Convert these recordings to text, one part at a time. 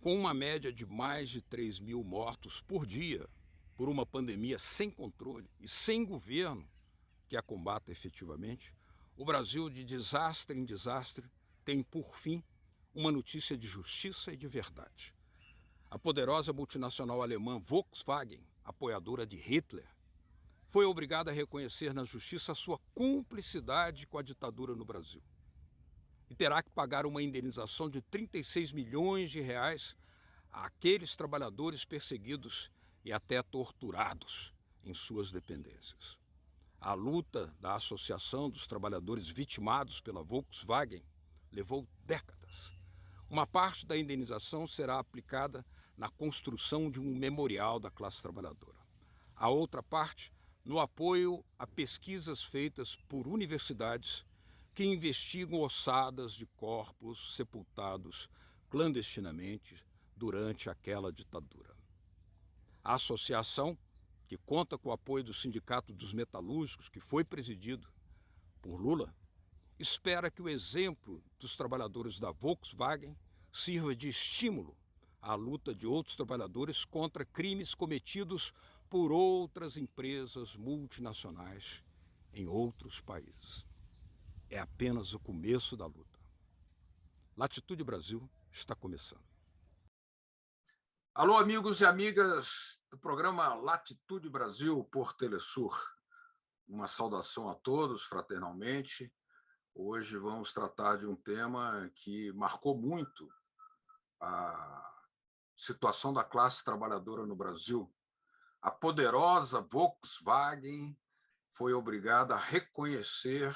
Com uma média de mais de 3.000 mortos por dia por uma pandemia sem controle e sem governo que a combata efetivamente, o Brasil, de desastre em desastre, tem, por fim, uma notícia de justiça e de verdade. A poderosa multinacional alemã Volkswagen, apoiadora de Hitler, foi obrigada a reconhecer na justiça a sua cumplicidade com a ditadura no Brasil. E terá que pagar uma indenização de 36 milhões de reais àqueles trabalhadores perseguidos e até torturados em suas dependências. A luta da Associação dos Trabalhadores Vitimados pela Volkswagen levou décadas. Uma parte da indenização será aplicada na construção de um memorial da classe trabalhadora. A outra parte, no apoio a pesquisas feitas por universidades que investigam ossadas de corpos sepultados clandestinamente durante aquela ditadura. A associação, que conta com o apoio do Sindicato dos Metalúrgicos, que foi presidido por Lula, espera que o exemplo dos trabalhadores da Volkswagen sirva de estímulo à luta de outros trabalhadores contra crimes cometidos por outras empresas multinacionais em outros países. É apenas o começo da luta. Latitude Brasil está começando. Alô, amigos e amigas do programa Latitude Brasil por Telesur. Uma saudação a todos, fraternalmente. Hoje vamos tratar de um tema que marcou muito a situação da classe trabalhadora no Brasil. A poderosa Volkswagen foi obrigada a reconhecer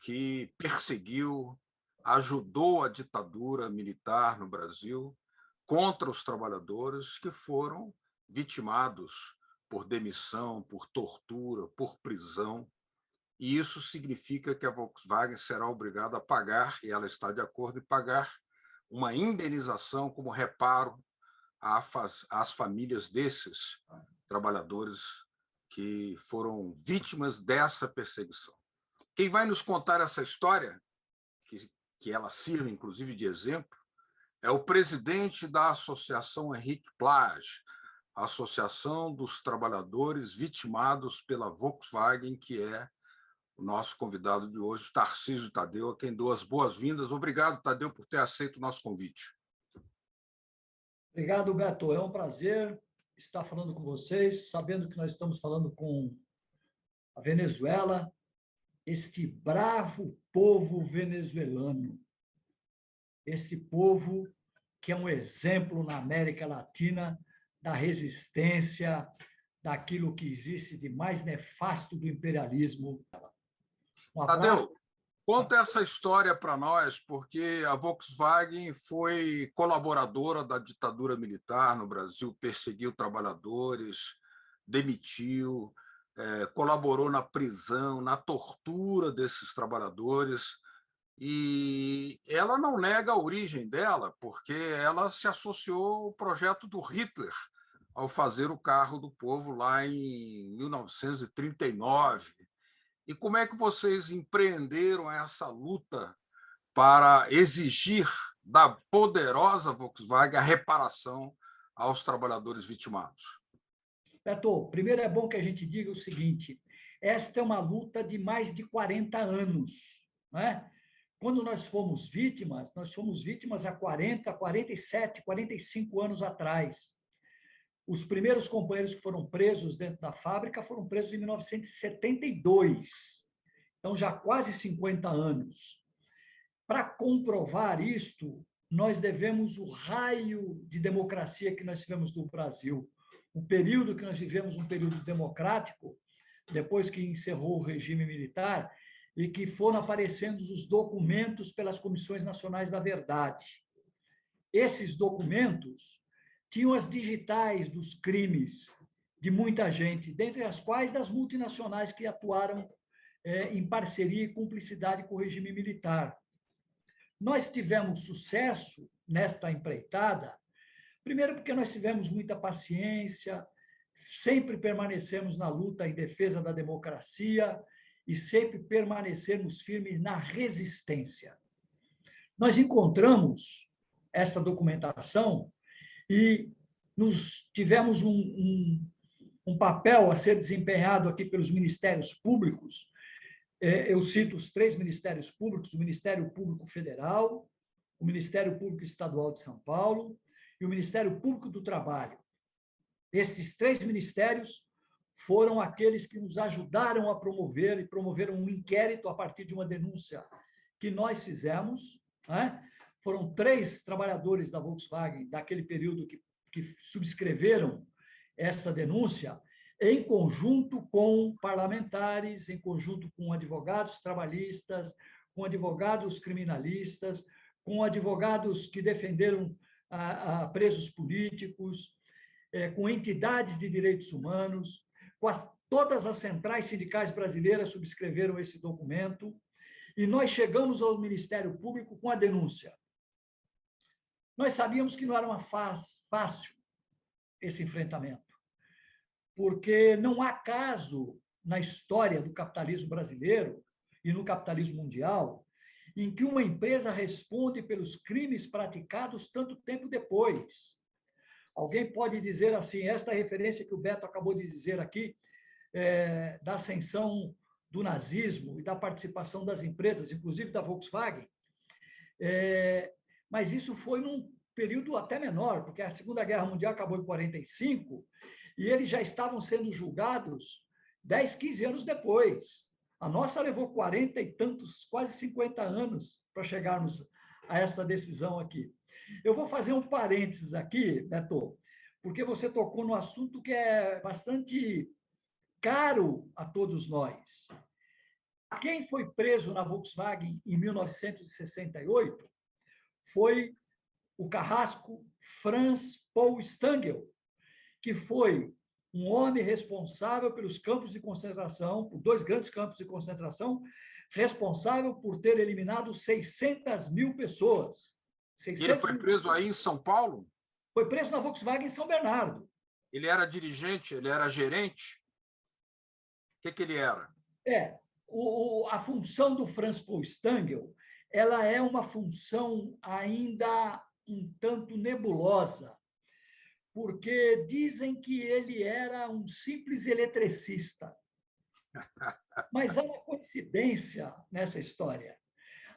que perseguiu, ajudou a ditadura militar no Brasil contra os trabalhadores que foram vitimados por demissão, por tortura, por prisão. E isso significa que a Volkswagen será obrigada a pagar, e ela está de acordo em pagar, uma indenização como reparo às famílias desses trabalhadores que foram vítimas dessa perseguição. Quem vai nos contar essa história, que ela sirva, inclusive, de exemplo, é o presidente da Associação Henrique Plage, a Associação dos Trabalhadores Vitimados pela Volkswagen, que é o nosso convidado de hoje, Tarcísio Tadeu, a quem dou as boas-vindas. Obrigado, Tadeu, por ter aceito o nosso convite. Obrigado, Beto. É um prazer estar falando com vocês, sabendo que nós estamos falando com a Venezuela, este bravo povo venezuelano, este povo que é um exemplo na América Latina da resistência, daquilo que existe de mais nefasto do imperialismo. Um abraço. Tadeu, conta essa história para nós, porque a Volkswagen foi colaboradora da ditadura militar no Brasil, perseguiu trabalhadores, demitiu, colaborou na prisão, na tortura desses trabalhadores. E ela não nega a origem dela, porque ela se associou ao projeto do Hitler ao fazer o Carro do Povo lá em 1939. E como é que vocês empreenderam essa luta para exigir da poderosa Volkswagen a reparação aos trabalhadores vitimados? Beto, primeiro é bom que a gente diga o seguinte: esta é uma luta de mais de 40 anos, né? Quando nós fomos vítimas há 40, 47, 45 anos atrás. Os primeiros companheiros que foram presos dentro da fábrica foram presos em 1972, então já quase 50 anos. Para comprovar isto, nós devemos o raio de democracia que nós tivemos no Brasil. O período que nós vivemos, um período democrático, depois que encerrou o regime militar, e que foram aparecendo os documentos pelas Comissões Nacionais da Verdade. Esses documentos tinham as digitais dos crimes de muita gente, dentre as quais das multinacionais que atuaram em parceria e cumplicidade com o regime militar. Nós tivemos sucesso nesta empreitada, primeiro porque nós tivemos muita paciência, sempre permanecemos na luta em defesa da democracia e sempre permanecemos firmes na resistência. Nós encontramos essa documentação e tivemos um papel a ser desempenhado aqui pelos ministérios públicos. Eu cito os 3 ministérios públicos: o Ministério Público Federal, o Ministério Público Estadual de São Paulo e o Ministério Público do Trabalho. Esses 3 ministérios foram aqueles que nos ajudaram a promover e promoveram um inquérito a partir de uma denúncia que nós fizemos, né? Foram 3 trabalhadores da Volkswagen, daquele período, que subscreveram essa denúncia, em conjunto com parlamentares, em conjunto com advogados trabalhistas, com advogados criminalistas, com advogados que defenderam presos políticos, com entidades de direitos humanos, todas as centrais sindicais brasileiras subscreveram esse documento, e nós chegamos ao Ministério Público com a denúncia. Nós sabíamos que não era fácil esse enfrentamento, porque não há caso na história do capitalismo brasileiro e no capitalismo mundial em que uma empresa responde pelos crimes praticados tanto tempo depois. Alguém pode dizer assim, esta referência que o Beto acabou de dizer aqui, da ascensão do nazismo e da participação das empresas, inclusive da Volkswagen, mas isso foi num período até menor, porque a Segunda Guerra Mundial acabou em 45 e eles já estavam sendo julgados 10, 15 anos depois. A nossa levou 40 e tantos, quase 50 anos para chegarmos a essa decisão aqui. Eu vou fazer um parênteses aqui, Beto, porque você tocou no assunto que é bastante caro a todos nós. Quem foi preso na Volkswagen em 1968 foi o carrasco Franz Paul Stangl, que foi um homem responsável pelos campos de concentração, por 2 grandes campos de concentração, responsável por ter eliminado 600 mil pessoas. 600 ele foi preso aí em São Paulo? Foi preso na Volkswagen em São Bernardo. Ele era dirigente? Ele era gerente? O que ele era? A função do Franz Paul Stangl, ela é uma função ainda um tanto nebulosa, porque dizem que ele era um simples eletricista. Mas há uma coincidência nessa história.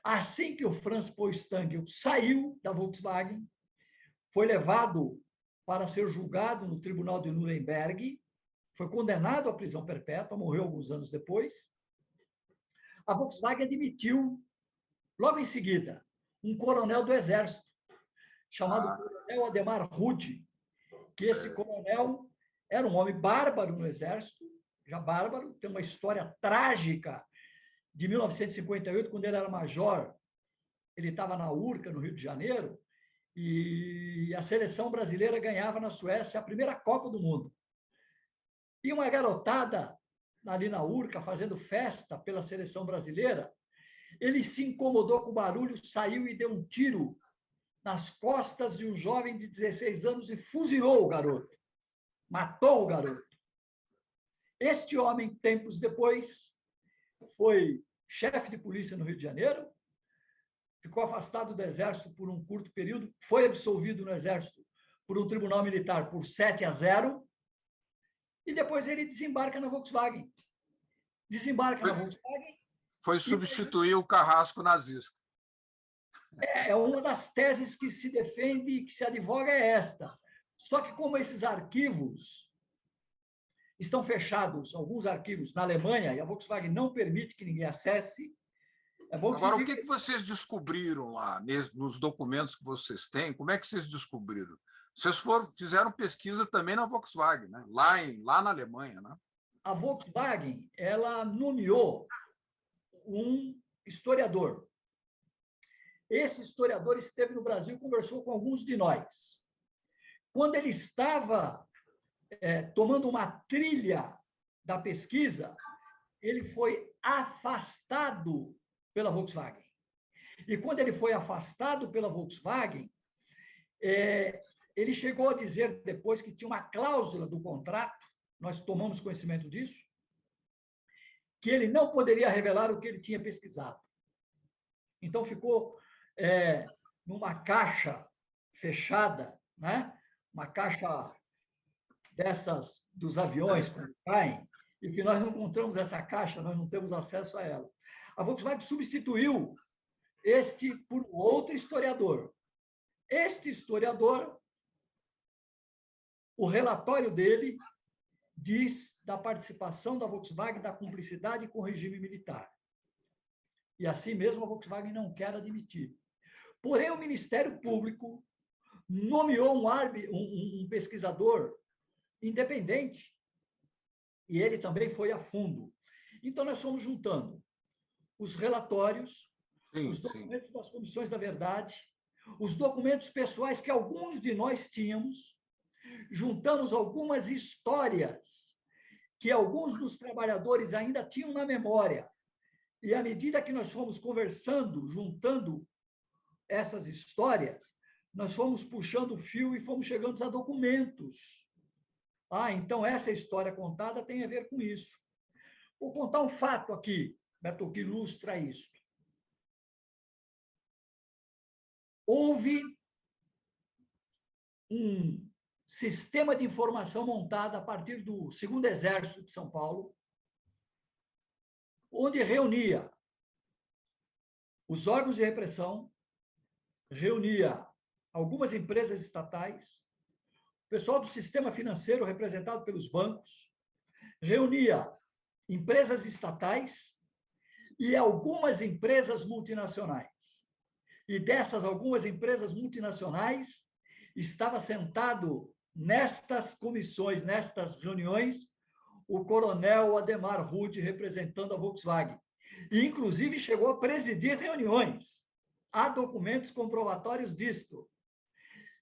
Assim que o Franz Paul Stangl saiu da Volkswagen, foi levado para ser julgado no Tribunal de Nuremberg, foi condenado à prisão perpétua, morreu alguns anos depois. A Volkswagen admitiu, logo em seguida, um coronel do Exército, chamado Coronel Ademar Rude, que esse coronel era um homem bárbaro no Exército, já bárbaro, tem uma história trágica de 1958, quando ele era major. Ele estava na Urca, no Rio de Janeiro, e a seleção brasileira ganhava na Suécia a primeira Copa do Mundo. E uma garotada ali na Urca, fazendo festa pela seleção brasileira, ele se incomodou com o barulho, saiu e deu um tiro nas costas de um jovem de 16 anos e fuzilou o garoto. Matou o garoto. Este homem, tempos depois, foi chefe de polícia no Rio de Janeiro, ficou afastado do Exército por um curto período, foi absolvido no Exército por um tribunal militar por 7-0, e depois ele desembarca na Volkswagen. Foi substituir o carrasco nazista. É uma das teses que se defende e que se advoga é esta. Só que como esses arquivos estão fechados, alguns arquivos na Alemanha, e a Volkswagen não permite que ninguém acesse, é bom que agora, o que vocês descobriram lá, nos documentos que vocês têm? Como é que vocês descobriram? Vocês fizeram pesquisa também na Volkswagen, né? Lá na Alemanha, né? A Volkswagen, ela nomeou um historiador. Esse historiador esteve no Brasil e conversou com alguns de nós. Quando ele estava tomando uma trilha da pesquisa, ele foi afastado pela Volkswagen. E quando ele foi afastado pela Volkswagen, ele chegou a dizer depois que tinha uma cláusula do contrato, nós tomamos conhecimento disso, que ele não poderia revelar o que ele tinha pesquisado. Então, ficou numa caixa fechada, né, uma caixa dessas dos aviões quando caem, e que nós não encontramos essa caixa, nós não temos acesso a ela. A Volkswagen substituiu este por outro historiador. Este historiador, o relatório dele diz da participação da Volkswagen, da cumplicidade com o regime militar. E assim mesmo a Volkswagen não quer admitir. Porém, o Ministério Público nomeou um pesquisador independente, e ele também foi a fundo. Então, nós fomos juntando os relatórios, os documentos das comissões da verdade, os documentos pessoais que alguns de nós tínhamos, juntamos algumas histórias que alguns dos trabalhadores ainda tinham na memória. E à medida que nós fomos conversando, juntando essas histórias, nós fomos puxando o fio e fomos chegando a documentos. Então essa história contada tem a ver com isso. Vou contar um fato aqui, Beto, que ilustra isso. Houve um sistema de informação montado a partir do 2º Exército de São Paulo, onde reunia os órgãos de repressão, reunia algumas empresas estatais, o pessoal do sistema financeiro representado pelos bancos, reunia empresas estatais e algumas empresas multinacionais. E dessas algumas empresas multinacionais, estava sentado nestas comissões, nestas reuniões, o coronel Ademar Rude, representando a Volkswagen. E, inclusive, chegou a presidir reuniões. Há documentos comprobatórios disto.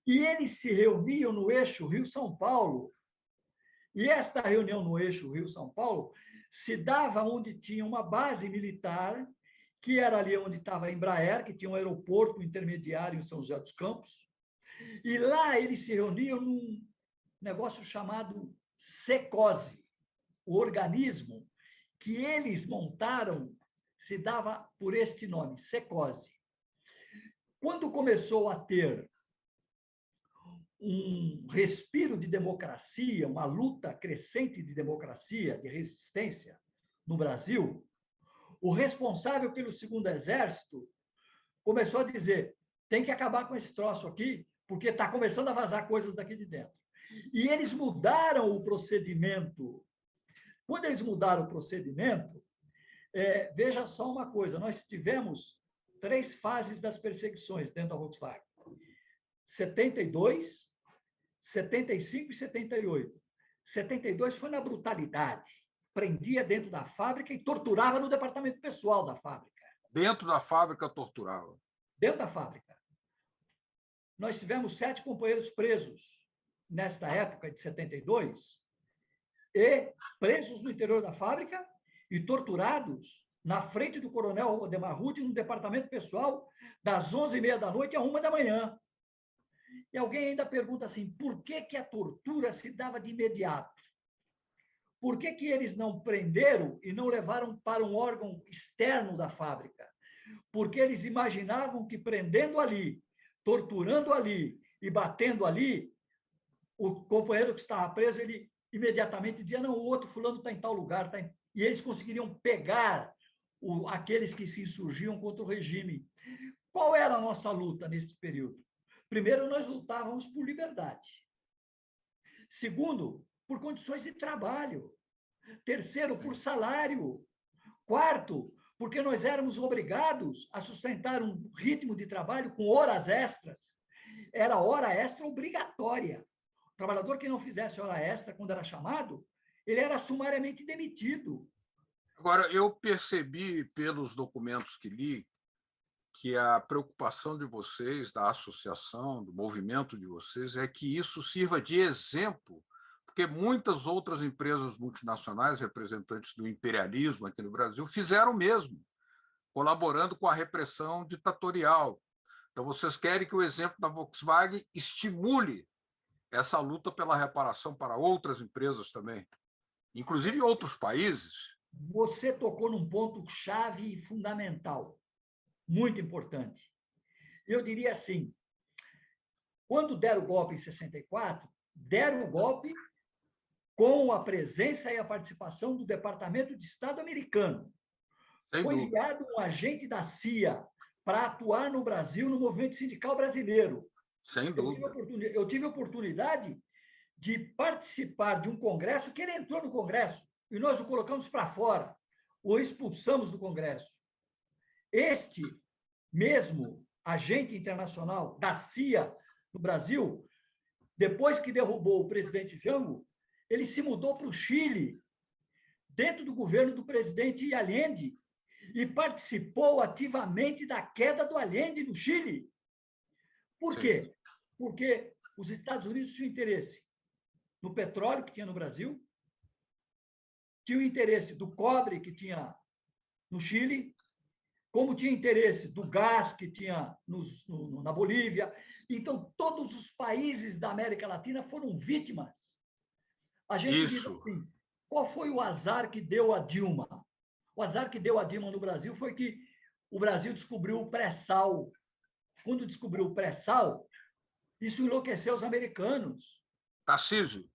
E eles se reuniam no eixo Rio-São Paulo. E esta reunião no eixo Rio-São Paulo se dava onde tinha uma base militar, que era ali onde estava a Embraer, que tinha um aeroporto intermediário em São José dos Campos. E lá eles se reuniam num negócio chamado SECOSE, o organismo que eles montaram se dava por este nome, SECOSE. Quando começou a ter um respiro de democracia, uma luta crescente de democracia, de resistência no Brasil, o responsável pelo 2º Exército começou a dizer: tem que acabar com esse troço aqui, porque está começando a vazar coisas daqui de dentro. E eles mudaram o procedimento. Quando eles mudaram o procedimento, veja só uma coisa, nós tivemos 3 fases das perseguições dentro da Volkswagen. 72, 75 e 78. 72 foi na brutalidade. Prendia dentro da fábrica e torturava no departamento pessoal da fábrica. Dentro da fábrica torturava? Dentro da fábrica. Nós tivemos 7 companheiros presos nesta época de 72, e presos no interior da fábrica e torturados na frente do coronel Ademar Rude, no departamento pessoal, das 11h30 da noite à 1h da manhã. E alguém ainda pergunta assim, por que a tortura se dava de imediato? Por que eles não prenderam e não levaram para um órgão externo da fábrica? Porque eles imaginavam que prendendo ali, torturando ali e batendo ali, o companheiro que estava preso, ele imediatamente dizia, não, o outro fulano está em tal lugar. Tá em... E eles conseguiriam pegar aqueles que se insurgiam contra o regime. Qual era a nossa luta nesse período? Primeiro, nós lutávamos por liberdade. Segundo, por condições de trabalho. Terceiro, por salário. Quarto, porque nós éramos obrigados a sustentar um ritmo de trabalho com horas extras. Era hora extra obrigatória. O trabalhador que não fizesse hora extra quando era chamado, ele era sumariamente demitido. Agora, eu percebi pelos documentos que li que a preocupação de vocês, da associação, do movimento de vocês, é que isso sirva de exemplo, porque muitas outras empresas multinacionais, representantes do imperialismo aqui no Brasil, fizeram o mesmo, colaborando com a repressão ditatorial. Então, vocês querem que o exemplo da Volkswagen estimule essa luta pela reparação para outras empresas também, inclusive em outros países. Você tocou num ponto chave e fundamental, muito importante. Eu diria assim, Quando deram o golpe em 64, deram o golpe com a presença e a participação do Departamento de Estado americano. Foi enviado um agente da CIA para atuar no Brasil, no movimento sindical brasileiro. Sem dúvida. Eu tive a oportunidade de participar de um congresso que ele entrou no congresso e nós o colocamos para fora, o expulsamos do congresso. Este mesmo agente internacional da CIA no Brasil, depois que derrubou o presidente Jango, ele se mudou para o Chile, dentro do governo do presidente Allende, e participou ativamente da queda do Allende no Chile. Por quê? Porque os Estados Unidos tinham interesse no petróleo que tinha no Brasil, tinham interesse do cobre que tinha no Chile, como tinha interesse do gás que tinha na Bolívia. Então, todos os países da América Latina foram vítimas. A gente diz assim, qual foi o azar que deu a Dilma? O azar que deu a Dilma no Brasil foi que o Brasil descobriu o pré-sal. Quando descobriu o pré-sal, isso enlouqueceu os americanos. Tarcísio,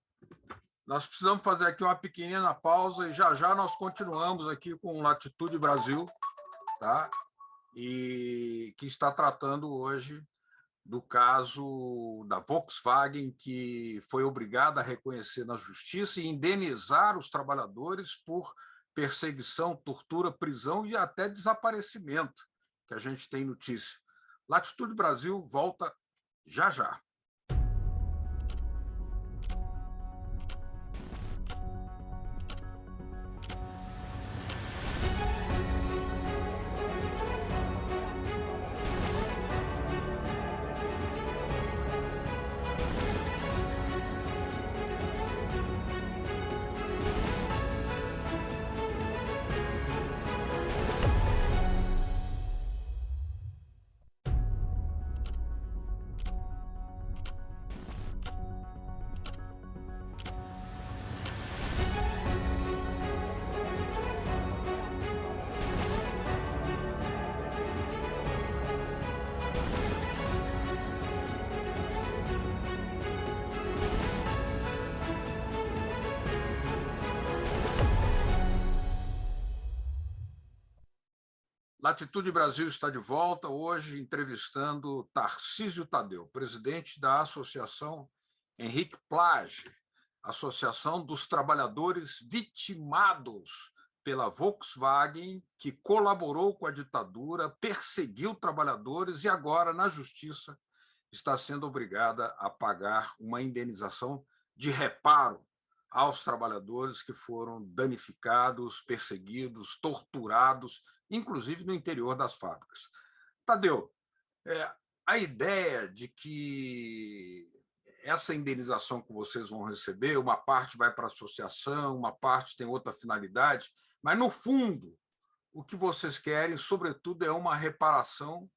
nós precisamos fazer aqui uma pequenina pausa e já nós continuamos aqui com Latitude Brasil, tá? E que está tratando hoje do caso da Volkswagen, que foi obrigada a reconhecer na justiça e indenizar os trabalhadores por perseguição, tortura, prisão e até desaparecimento, que a gente tem notícia. Latitude Brasil volta já. Latitude Brasil está de volta, hoje entrevistando Tarcísio Tadeu, presidente da Associação Henrique Plage, Associação dos Trabalhadores Vitimados pela Volkswagen, que colaborou com a ditadura, perseguiu trabalhadores e agora, na justiça, está sendo obrigada a pagar uma indenização de reparo aos trabalhadores que foram danificados, perseguidos, torturados, inclusive no interior das fábricas. Tadeu, a ideia de que essa indenização que vocês vão receber, uma parte vai para a associação, uma parte tem outra finalidade, mas, no fundo, o que vocês querem, sobretudo, é uma reparação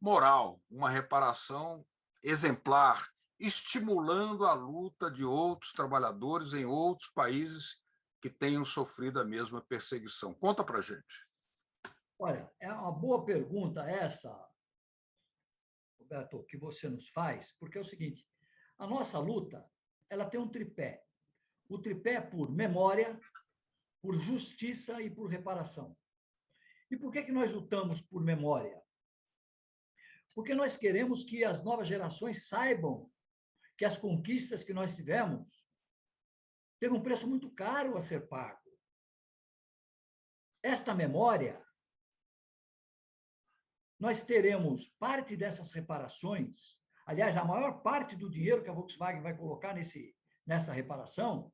moral, uma reparação exemplar, estimulando a luta de outros trabalhadores em outros países que tenham sofrido a mesma perseguição. Conta para a gente. Olha, é uma boa pergunta essa, Roberto, que você nos faz, porque é o seguinte, a nossa luta, ela tem um tripé. O tripé é por memória, por justiça e por reparação. E por que nós lutamos por memória? Porque nós queremos que as novas gerações saibam que as conquistas que nós tivemos teve um preço muito caro a ser pago. Esta memória, nós teremos parte dessas reparações, aliás, a maior parte do dinheiro que a Volkswagen vai colocar nessa reparação,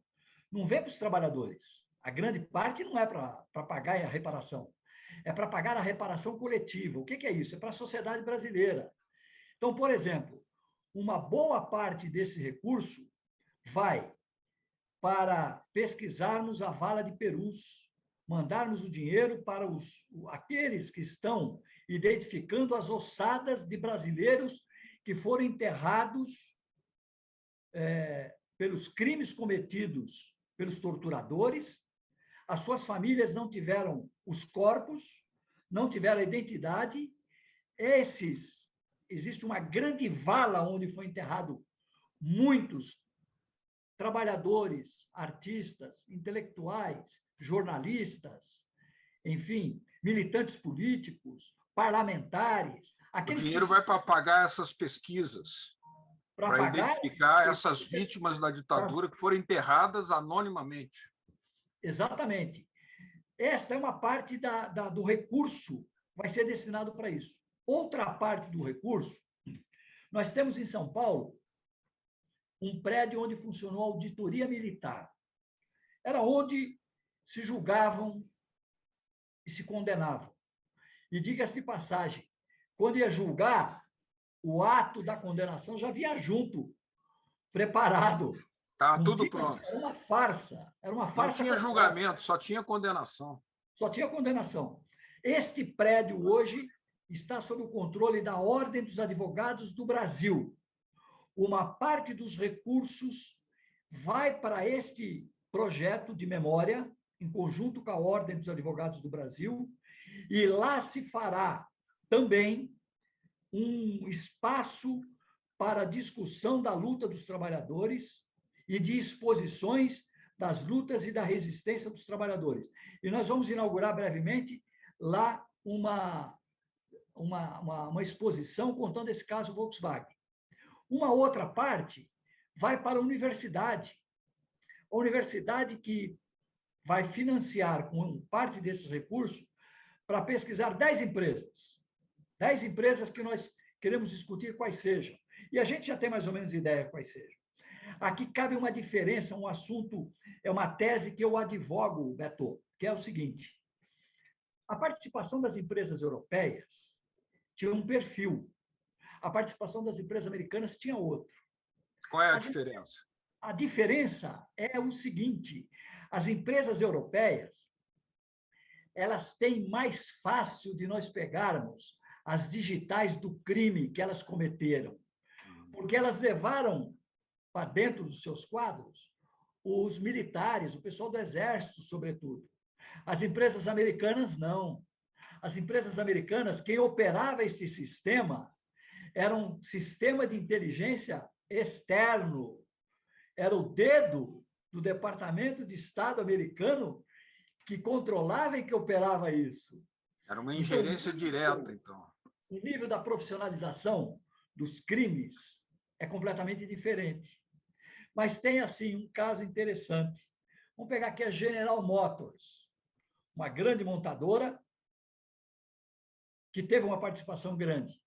não vem para os trabalhadores. A grande parte não é para pagar a reparação, é para pagar a reparação coletiva. O que é isso? É para a sociedade brasileira. Então, por exemplo, uma boa parte desse recurso vai para pesquisarmos a vala de Perus, mandarmos o dinheiro para aqueles que estão identificando as ossadas de brasileiros que foram enterrados pelos crimes cometidos pelos torturadores. As suas famílias não tiveram os corpos, não tiveram a identidade. existe uma grande vala onde foi enterrado muitos trabalhadores, artistas, intelectuais, jornalistas, enfim, militantes políticos, parlamentares, O aqueles que dinheiro vai para pagar essas pesquisas, para para pagar identificar essas vítimas da ditadura que foram enterradas anonimamente. Exatamente. Esta é uma parte do recurso vai ser destinado para isso. Outra parte do recurso, nós temos em São Paulo um prédio onde funcionou a auditoria militar. Era onde se julgavam e se condenavam. E diga-se de passagem, quando ia julgar, o ato da condenação já vinha junto, preparado. Está tudo pronto. Era uma farsa. Era uma farsa. Não tinha julgamento, só tinha condenação. Só tinha condenação. Este prédio hoje está sob o controle da Ordem dos Advogados do Brasil. Uma parte dos recursos vai para este projeto de memória, em conjunto com a Ordem dos Advogados do Brasil, e lá se fará também um espaço para discussão da luta dos trabalhadores e de exposições das lutas e da resistência dos trabalhadores. E nós vamos inaugurar brevemente lá uma exposição contando esse caso Volkswagen. Uma outra parte vai para a universidade. A universidade que vai financiar com parte desses recursos para pesquisar 10 empresas. 10 empresas que nós queremos discutir quais sejam. E a gente já tem mais ou menos ideia quais sejam. Aqui cabe uma diferença, um assunto, é uma tese que eu advogo, Beto, que é o seguinte: a participação das empresas europeias tinha um perfil, a participação das empresas americanas tinha outro. Qual é a diferença? A diferença é o seguinte: as empresas europeias, elas têm mais fácil de nós pegarmos as digitais do crime que elas cometeram, porque elas levaram para dentro dos seus quadros os militares, o pessoal do exército, sobretudo. As empresas americanas, não. As empresas americanas, quem operava esse sistema era um sistema de inteligência externo, era o dedo do Departamento de Estado americano que controlava e que operava isso. Era uma ingerência direta, então. O nível da profissionalização dos crimes é completamente diferente. Mas tem, assim, um caso interessante. Vamos pegar aqui a General Motors, uma grande montadora que teve uma participação grande.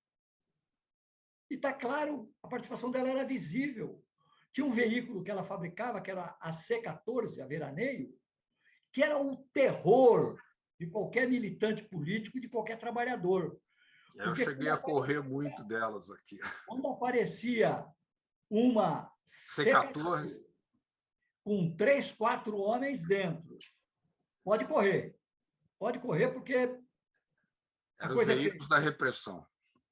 E está claro, a participação dela era visível. Tinha um veículo que ela fabricava, que era a C14, a veraneio, que era o terror de qualquer militante político, de qualquer trabalhador. Eu cheguei a correr muito delas aqui. Quando aparecia uma C14 com 3, 4 homens dentro, pode correr porque eram os veículos da repressão.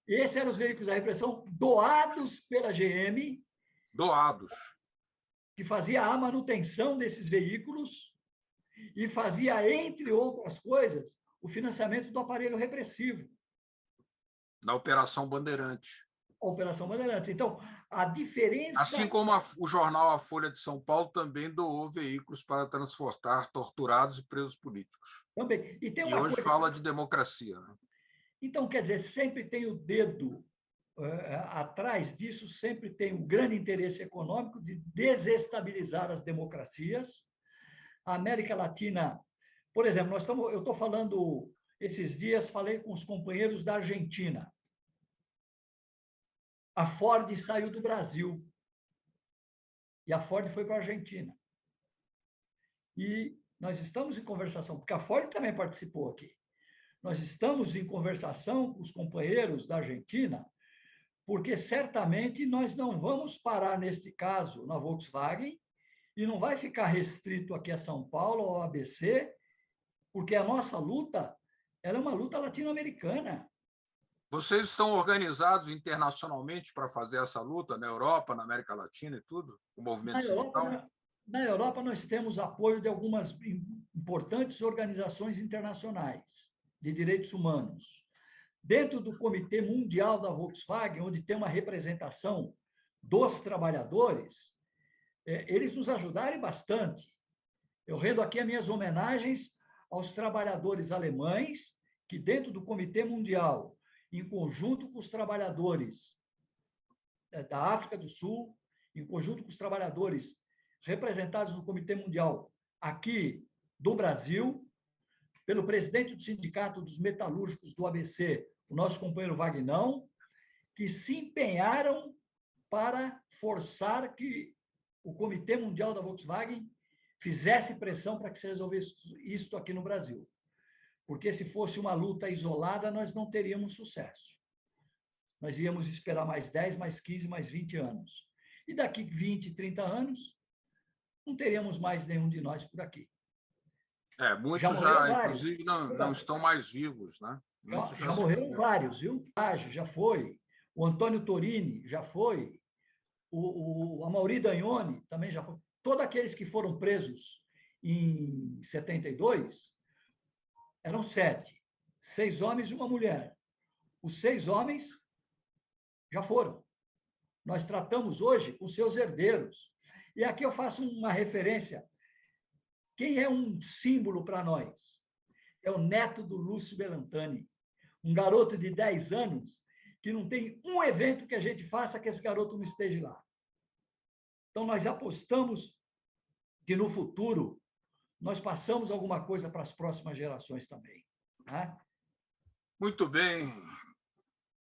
Esses eram os veículos da repressão doados pela GM, doados, que fazia a manutenção desses veículos e fazia, entre outras coisas, o financiamento do aparelho repressivo. Da Operação Bandeirante. A Operação Bandeirantes. Então, a diferença... Assim como o jornal A Folha de São Paulo também doou veículos para transportar torturados e presos políticos. Também. E hoje fala de democracia. Né? Então, quer dizer, sempre tem o dedo atrás disso, sempre tem um grande interesse econômico de desestabilizar as democracias. A América Latina, por exemplo, eu estou falando, esses dias, falei com os companheiros da Argentina. A Ford saiu do Brasil e a Ford foi para a Argentina. E nós estamos em conversação, porque a Ford também participou aqui. Nós estamos em conversação com os companheiros da Argentina, porque certamente nós não vamos parar, neste caso, na Volkswagen, e não vai ficar restrito aqui a São Paulo ou ao ABC, porque a nossa luta ela é uma luta latino-americana. Vocês estão organizados internacionalmente para fazer essa luta na Europa, na América Latina e tudo? O movimento sindical? Na Europa, nós temos apoio de algumas importantes organizações internacionais de direitos humanos. Dentro do Comitê Mundial da Volkswagen, onde tem uma representação dos trabalhadores, eles nos ajudaram bastante. Eu rendo aqui as minhas homenagens aos trabalhadores alemães, que dentro do Comitê Mundial, em conjunto com os trabalhadores da África do Sul, em conjunto com os trabalhadores representados no Comitê Mundial aqui do Brasil, pelo presidente do Sindicato dos Metalúrgicos do ABC, o nosso companheiro Vagnão, que se empenharam para forçar que o Comitê Mundial da Volkswagen fizesse pressão para que se resolvesse isso aqui no Brasil. Porque se fosse uma luta isolada, nós não teríamos sucesso. Nós íamos esperar mais 10, mais 15, mais 20 anos. E daqui 20, 30 anos, não teríamos mais nenhum de nós por aqui. Muitos já inclusive, não estão mais vivos, né? Já morreram vários, viu? Já foi. O Antônio Torini já foi. O Amaury Dagnoni também já foi. Todos aqueles que foram presos em 72 eram 7. 6 homens e uma mulher. Os 6 homens já foram. Nós tratamos hoje com seus herdeiros. E aqui eu faço uma referência. Quem é um símbolo para nós? É o neto do Lúcio Belantani, um garoto de 10 anos que não tem um evento que a gente faça que esse garoto não esteja lá. Então, nós apostamos que no futuro nós passamos alguma coisa para as próximas gerações também. Né? Muito bem.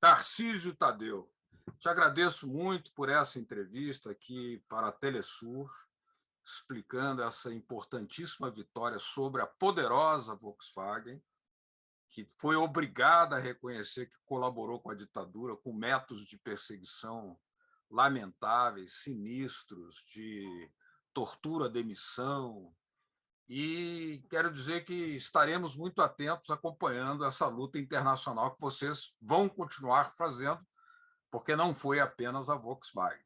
Tarcísio Tadeu, te agradeço muito por essa entrevista aqui para a Telesur, explicando essa importantíssima vitória sobre a poderosa Volkswagen, que foi obrigada a reconhecer que colaborou com a ditadura com métodos de perseguição lamentáveis, sinistros, de tortura, demissão. E quero dizer que estaremos muito atentos acompanhando essa luta internacional que vocês vão continuar fazendo, porque não foi apenas a Volkswagen.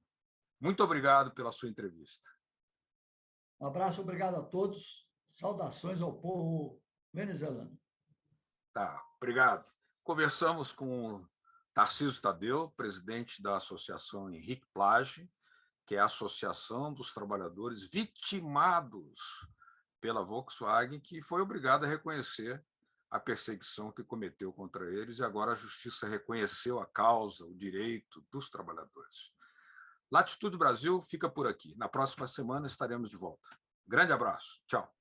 Muito obrigado pela sua entrevista. Um abraço, obrigado a todos. Saudações ao povo venezuelano. Tá, obrigado. Conversamos com o Tarcísio Tadeu, presidente da Associação Henrique Plage, que é a Associação dos Trabalhadores Vitimados pela Volkswagen, que foi obrigada a reconhecer a perseguição que cometeu contra eles, e agora a justiça reconheceu a causa, o direito dos trabalhadores. Latitude Brasil fica por aqui. Na próxima semana estaremos de volta. Grande abraço. Tchau.